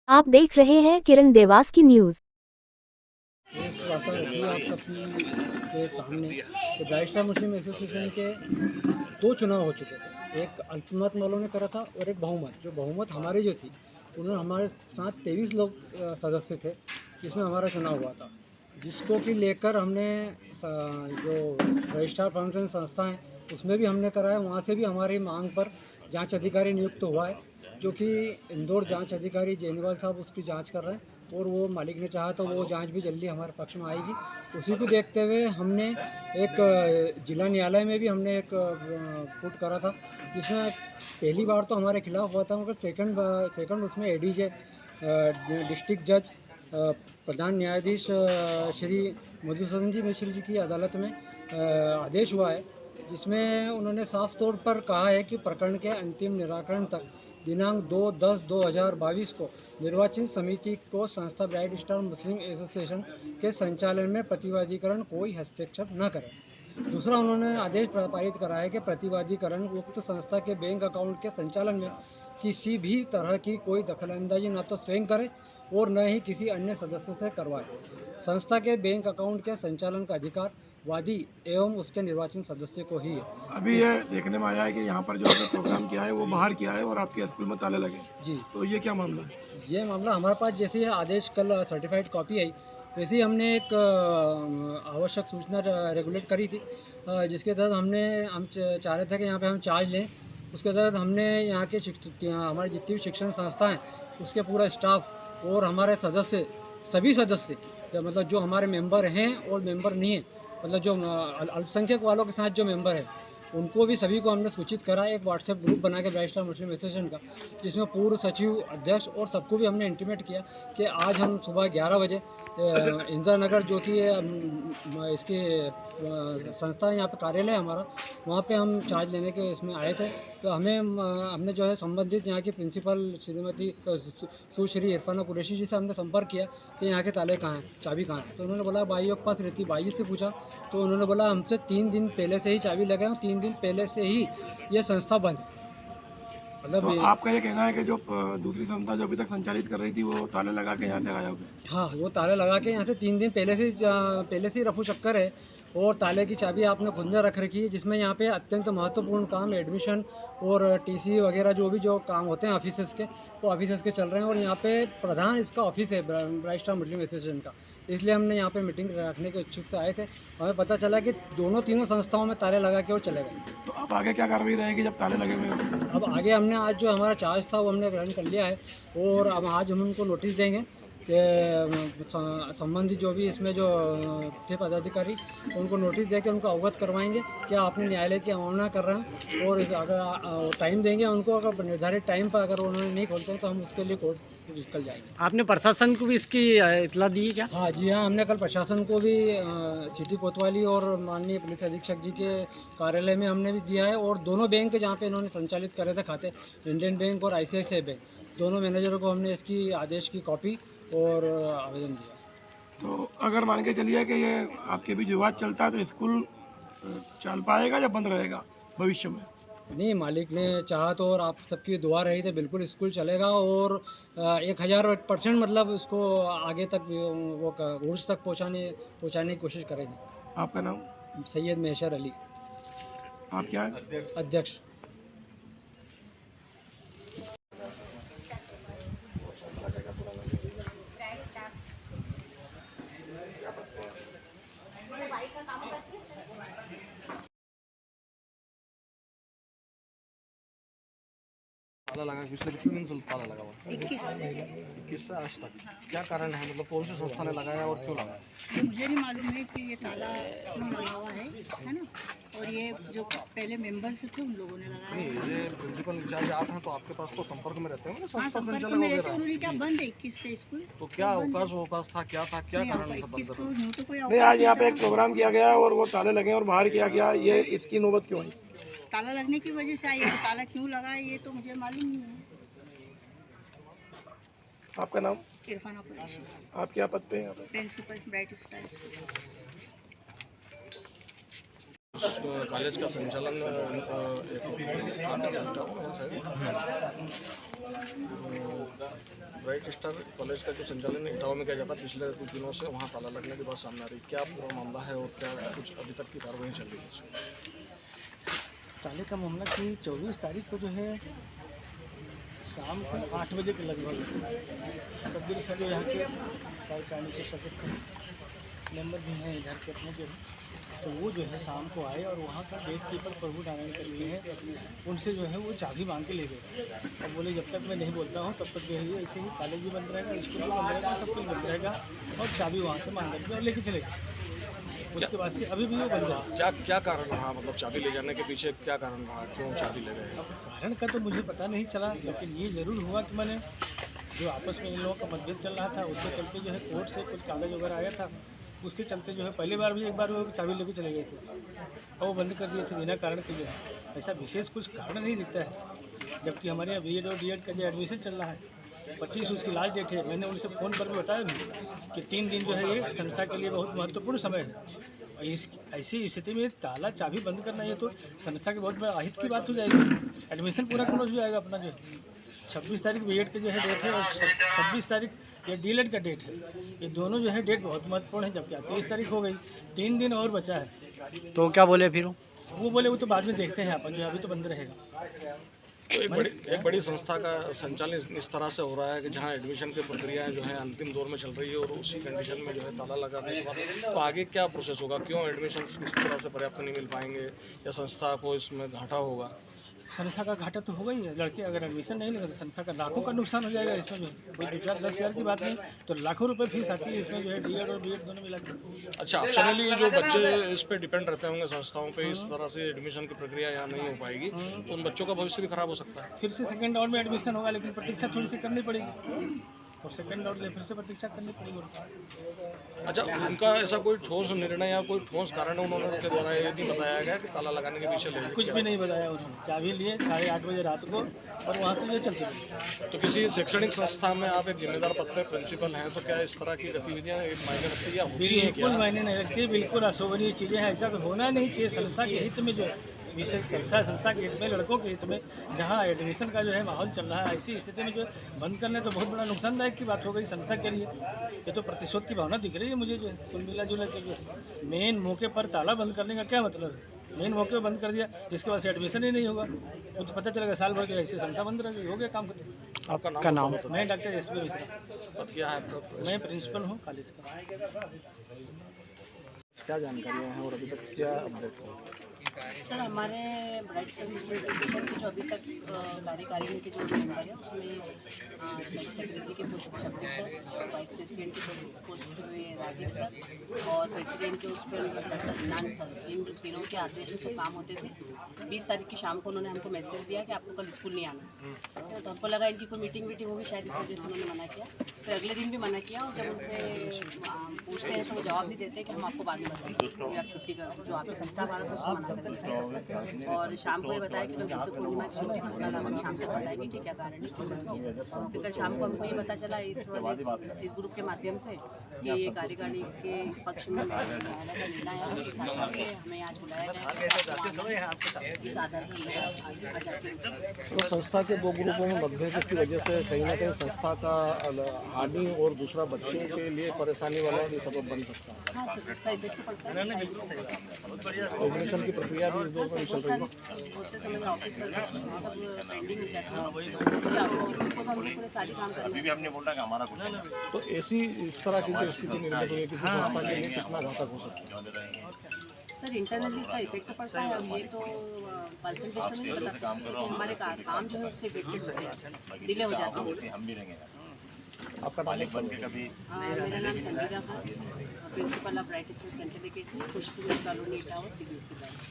आप देख रहे हैं किरण देवास की न्यूज। इस वार्ता रखी आप सबकी के सामने कि ब्राइट स्टार मुस्लिम एसोसिएशन के दो चुनाव हो चुके थे। एक अल्पमत वालों ने करा था और एक बहुमत। जो बहुमत हमारी जो थी, उन्होंने हमारे साथ 23 लोग सदस्य थे, जिसमें हमारा चुनाव हुआ था, जिसको कि लेकर हमने जो रजिस्ट्रार फाउंडेशन संस्था है उसमें भी हमने कराया। वहाँ से भी हमारी मांग पर जांच अधिकारी नियुक्त हुआ है, जो कि इंदौर जांच अधिकारी जेनवाल साहब उसकी जांच कर रहे हैं और वो मालिक ने चाहा तो वो जांच भी जल्दी हमारे पक्ष में आएगी। उसी को देखते हुए हमने एक जिला न्यायालय में भी हमने एक पुट करा था, जिसमें पहली बार तो हमारे खिलाफ हुआ था, मगर सेकंड उसमें एडीजे डिस्ट्रिक्ट जज प्रधान न्यायाधीश श्री मधुसूदन जी मिश्र जी की अदालत में आदेश हुआ है, जिसमें उन्होंने साफ तौर पर कहा है कि प्रकरण के अंतिम निराकरण तक दिनांक 2/10/2022 को निर्वाचन समिति को संस्था ब्राइट स्टार मुस्लिम एसोसिएशन के संचालन में प्रतिवादीकरण कोई हस्तक्षेप न करे। दूसरा, उन्होंने आदेश पारित करा है कि प्रतिवादीकरण उक्त संस्था के बैंक अकाउंट के संचालन में किसी भी तरह की कोई दखलंदाजी न तो स्वयं करे और न ही किसी अन्य सदस्य से करवाए। संस्था के बैंक अकाउंट के संचालन का अधिकार वादी एवं उसके निर्वाचन सदस्य को ही है। अभी ये देखने में आया है कि यहाँ पर जो आपने प्रोग्राम किया है वो बाहर किया है और आपके स्कूल में ताले लगे। जी, तो ये क्या मामला है? ये मामला हमारे पास जैसे आदेश कल सर्टिफाइड कॉपी आई, वैसे ही हमने एक आवश्यक सूचना रेगुलेट करी थी, जिसके तहत हम चाह रहे थे कि यहाँ पे हम चार्ज लें। उसके तहत हमने यहाँ के हमारी जितनी भी शिक्षण संस्था हैं उसके पूरा स्टाफ और हमारे सदस्य, सभी सदस्य, मतलब जो हमारे मेंबर हैं और मेंबर नहीं हैं, मतलब जो अल्पसंख्यक वालों के साथ जो मेंबर है उनको भी सभी को हमने सूचित करा। एक व्हाट्सएप ग्रुप बना के ब्राइट स्टार मुस्लिम एसोसिएशन का, जिसमें पूर्व सचिव, अध्यक्ष और सबको भी हमने इंटीमेट किया कि आज हम सुबह 11 बजे इंदिरा नगर, जो कि इसकी संस्था है, यहाँ पे कार्यालय हमारा, वहाँ पे हम चार्ज लेने के इसमें आए थे। तो हमने जो है संबंधित यहाँ की प्रिंसिपल श्रीमती सुश्री इरफाना कुरैशी जी से हमने संपर्क किया कि यहाँ के ताले कहाँ हैं, चाबी कहाँ है। तो उन्होंने बोला भाइयों के पास रहती। भाई से पूछा तो उन्होंने बोला हमसे 3 दिन पहले से ही चाबी लगे हैं, 3 दिन पहले से ही ये संस्था बंद है। मतलब तो आपका ये कहना है कि जो दूसरी संस्था जो अभी तक संचालित कर रही थी वो ताले लगा के यहाँ से गायब है? हाँ, वो ताले लगा के यहाँ से 3 दिन पहले से ही रफू चक्कर है और ताले की चाबी आपने खुद ने रख रखी है, जिसमें यहाँ पे अत्यंत महत्वपूर्ण काम एडमिशन और टीसी वगैरह जो भी जो काम होते हैं ऑफिसेस के, वो ऑफिसेस के चल रहे हैं। और यहाँ पे प्रधान इसका ऑफिस है ब्राइट स्टार मुस्लिम एसोसिएशन का, इसलिए हमने यहाँ पे मीटिंग रखने के इच्छुक से आए थे। हमें पता चला कि तीनों संस्थाओं में ताले लगा के वो चले गए। तो अब आगे क्या कार्रवाई रहेगी जब ताले लगे हुए हैं? अब आगे हमने आज जो हमारा चार्ज था वो हमने ग्रहण कर लिया है और अब आज हम उनको नोटिस देंगे कि संबंधित जो भी इसमें जो थे पदाधिकारी, उनको नोटिस दे के उनको अवगत करवाएंगे कि आपने न्यायालय की अवमानना कर रहे हैं, और अगर टाइम देंगे उनको, अगर निर्धारित टाइम पर अगर उन्होंने नहीं खोलते हैं तो हम उसके लिए कोर्ट निकल जाएंगे। आपने प्रशासन को भी इसकी इतला दी क्या? हाँ जी, हाँ, हमने कल प्रशासन को भी सिटी कोतवाली और माननीय पुलिस अधीक्षक जी के कार्यालय में हमने भी दिया है, और दोनों बैंक जहाँ पे इन्होंने संचालित करे थे खाते, इंडियन बैंक और ICICI बैंक, दोनों मैनेजरों को हमने इसकी आदेश की कॉपी और आवेदन दिया। तो अगर मान के चलिए कि ये आपके बीच विवाद चलता है तो स्कूल चल पाएगा या बंद रहेगा भविष्य में? नहीं, मालिक ने चाहा तो और आप सबकी दुआ रही तो बिल्कुल स्कूल चलेगा, और 1000% मतलब उसको आगे तक वो रूट्स तक पहुँचाने की कोशिश करेंगे। आपका नाम? सैयद मेहशर अली, आप क्या है? अध्यक्ष। ताला लगा, पिछले कितने दिन से ताला लगा हुआ? 21 से आज तक। क्या कारण है, मतलब कौन सी संस्था ने लगाया और क्यों लगाया? मुझे नहीं मालूम है कि ये ताला क्यों लगा हुआ है ना। और ये जो पहले मेंबर्स थे उन लोगों ने लगाया। नहीं, ये प्रिंसिपल इंचार्ज आप हैं तो आपके पास तो संपर्क में रहते हैं ना, हाँ, संस्था संपर्क संचालक में रहते। वगैरह। उन्होंने क्या बंद है 21 से स्कूल? तो क्या अवकाश था, क्या था, क्या कारण था 21 बंद को था? यूँ तो कोई नहीं, आज यहाँ पे एक प्रोग्राम किया गया और वो ताले लगे और बाहर किया गया, ये इसकी नौबत क्यों आई? ताला लगने की वजह से आई है। ताला क्यों लगा है ये तो मुझे मालूम नहीं है। आपका नाम? इरफाना कुरैशी, आप क्या पद पे हैं यहाँ पे? Principal Bright Star School. College का संचालन ब्राइट स्टार कॉलेज का जो संचालन इटावा में किया जाता है पिछले कुछ दिनों से, वहाँ ताला लगने की बात सामने आ रही है, क्या पूरा मामला है और क्या कुछ अभी तक की कार्रवाई चल रही है? ताले का मामला कि 24 तारीख को जो है शाम को 8 बजे के लगभग सभी यहाँ के कार्यकारिणी के सदस्य मेंबर भी हैं इधर के अपने जो है, तो वो जो है शाम को आए और वहाँ का गेट कीपर प्रभु नारायण करके हैं, उनसे जो है वो चाबी मांग के ले गए और बोले जब तक मैं नहीं बोलता हूँ तब तक जो है ये ऐसे ही कॉलेज भी बंद रहेगा, स्कूल भी बंद रहेगा, सब कुछ बंद रहेगा और चाबी वहाँ से मांग करके और लेके चले गए। उसके बाद से अभी भी वो बंद रहा। क्या कारण रहा, मतलब चाबी ले जाने के पीछे क्या कारण रहा, क्यों चाबी ले गए? अब कारण का तो मुझे पता नहीं चला, लेकिन ये ज़रूर हुआ कि मैंने जो आपस में इन लोगों का मतभेद चल रहा था उसके चलते जो है कोर्ट से कुछ कागज़ वगैरह आया था, उसके चलते जो है पहली बार भी एक बार वो चाबी लेके चले गए थे और वो बंद कर दिए थे बिना कारण के। जो है ऐसा विशेष कुछ कारण नहीं दिखता है, जबकि हमारे यहाँ BEd और D.Ed का जो एडमिशन चल रहा है 25 उसकी लास्ट डेट है। मैंने उनसे फ़ोन पर भी बताया भी कि 3 दिन जो है ये संस्था के लिए बहुत महत्वपूर्ण समय है। इस ऐसी स्थिति में ताला चाबी बंद करना ये तो संस्था के बहुत बड़ा अहित की बात हो जाएगी। एडमिशन पूरा क्लोज हो जाएगा अपना। जो 26 तारीख BEd के जो है डेट है और 26 तारीख ये D.Ed का डेट है, ये दोनों जो है डेट बहुत महत्वपूर्ण है। जबकि 23 तारीख हो गई, 3 दिन और बचा है। तो क्या बोले फिर वो बोले वो तो बाद में देखते हैं अपन, जो अभी तो बंद रहेगा। तो एक बड़ी संस्था का संचालन इस तरह से हो रहा है कि जहां एडमिशन की प्रक्रियाएं जो है अंतिम दौर में चल रही है और उसी कंडीशन में जो है ताला लगाने के बाद तो आगे क्या प्रोसेस होगा? क्यों एडमिशन किस तरह से पर्याप्त नहीं मिल पाएंगे या संस्था को इसमें घाटा होगा? संस्था का घाटा तो होगा ही है। लड़के अगर एडमिशन नहीं लेंगे तो संस्था का लाखों का नुकसान हो जाएगा। इसमें जो कोई 2-4-10 हज़ार की बात नहीं, तो लाखों रुपए फीस आती है इसमें जो है D.Ed और B.Ed दोनों मिला के। अच्छा, ऑप्शनली जो बच्चे इस पे डिपेंड रहते होंगे संस्थाओं पे, इस तरह से एडमिशन की प्रक्रिया यहाँ नहीं हो पाएगी तो उन बच्चों का भविष्य भी खराब हो सकता है। फिर से सेकंड राउंड में एडमिशन होगा, लेकिन प्रतीक्षा थोड़ी सी करनी पड़ेगी और सेकंड राउंड में फिर से प्रतीक्षा करनी पड़ेगी। अच्छा, उनका ऐसा कोई ठोस निर्णय या कोई ठोस कारण उन्होंने उनके द्वारा ये नहीं बताया गया कि ताला लगाने के पीछे ले? कुछ भी नहीं बताया उन्होंने। चाबी लिए 8:30 बजे रात को और वहाँ से ये चलते गए। तो किसी शैक्षणिक संस्था में आप एक जिम्मेदार पद पे प्रिंसिपल हैं, तो क्या इस तरह की गतिविधियाँ एक मायने रखती है या होती हैं बिल्कुल क्या? मायने नहीं रखती, बिल्कुल अशोभनीय चीज़ें हैं। ऐसा तो होना नहीं चाहिए। संस्था के हित में जो है, विशेष कक्षा संस्था के हित में, लड़कों के हित में, जहाँ एडमिशन का जो है माहौल चल रहा है, ऐसी स्थिति में जो बंद करने तो बहुत बड़ा नुकसानदायक की बात हो गई संस्था के लिए। ये तो प्रतिशोध की भावना दिख रही है मुझे। जो है कुल मिला जुला के जो मेन मौके पर ताला बंद करने का क्या मतलब है? मेन मौके पर बंद कर दिया, इसके बाद से एडमिशन ही नहीं होगा, वो तो पता चलेगा साल भर के ऐसे संस्था बंद रह गई, हो गया काम खत्म। आपका नाम? मैं डॉक्टर S.B. मिश्रा, पद क्या है आपका? मैं प्रिंसिपल हूँ कॉलेज का। क्या जानकारियाँ हैं और अभी तक क्या अपडेट है? सर, हमारे ब्राइट सर्विस एसोसिएशन के जो अभी तक कार्यकारिणी के जो मेंबर है उसमें सेक्रेटरी के पोस्ट पर 26 सर, वाइस प्रेसिडेंट के पोस्ट पर राजीव सर और प्रेसिडेंट के उस पर डॉक्टर हिनान सर, इन तीनों के आदेश से काम होते थे। 20 तारीख की शाम को उन्होंने हमको मैसेज दिया कि आपको कल स्कूल नहीं आना, तो हमको लगा इनकी कोई मीटिंग होगी शायद, इस वजह से उन्होंने मना किया। फिर अगले दिन भी मना किया और जब उनसे पूछते हैं तो वो जवाब नहीं देते कि हम आपको बाद में बताएंगे, आप छुट्टी करो। जो आपके सिस्टम आ रहा था उसको मना कर दिया और शाम को ये बताया कि लोग बुद्ध पूर्णिमा की छुट्टी कल हम शाम तक बताएंगे कि क्या कारण है। फिर कल शाम को हमको ये पता चला इस ग्रुप के माध्यम से कि ये कार्यकारिणी के इस पक्ष में न्यायालय का निर्णय है, इस आधार पर हमें आज बुलाया गया है। इस आधार पर तो संस्था के 2 ग्रुपों में मतभेद की वजह से कहीं ना कहीं संस्था का हानि और दूसरा बच्चों के लिए परेशानी वाला भी सबब बन सकता है। हाँ सर, उसका इफेक्ट तो पड़ता है। एडमिशन की प्रक्रिया भी इस दौर में चल रही है। उससे समझ ऑफिस सब पेंडिंग हो जाता है, तो हम पूरे सारी काम करते हैं। तो ऐसी इस तरह की जो स्थिति निर्मित हुई है किसी संस्था के लिए कितना घातक हो सकता है? सर, इंटरनली उसका इफेक्ट तो पड़ता है। अब ये तो परसेंटेज तो नहीं बता सकते कि हमारे काम जो है उससे इफेक्टेड होते हैं, डिले हो जाता है। आपका नाम? मेरा नाम Sanjida Khan, principal of Bright Star Centre Academy, Khushboo colony Etawah, CBSE branch.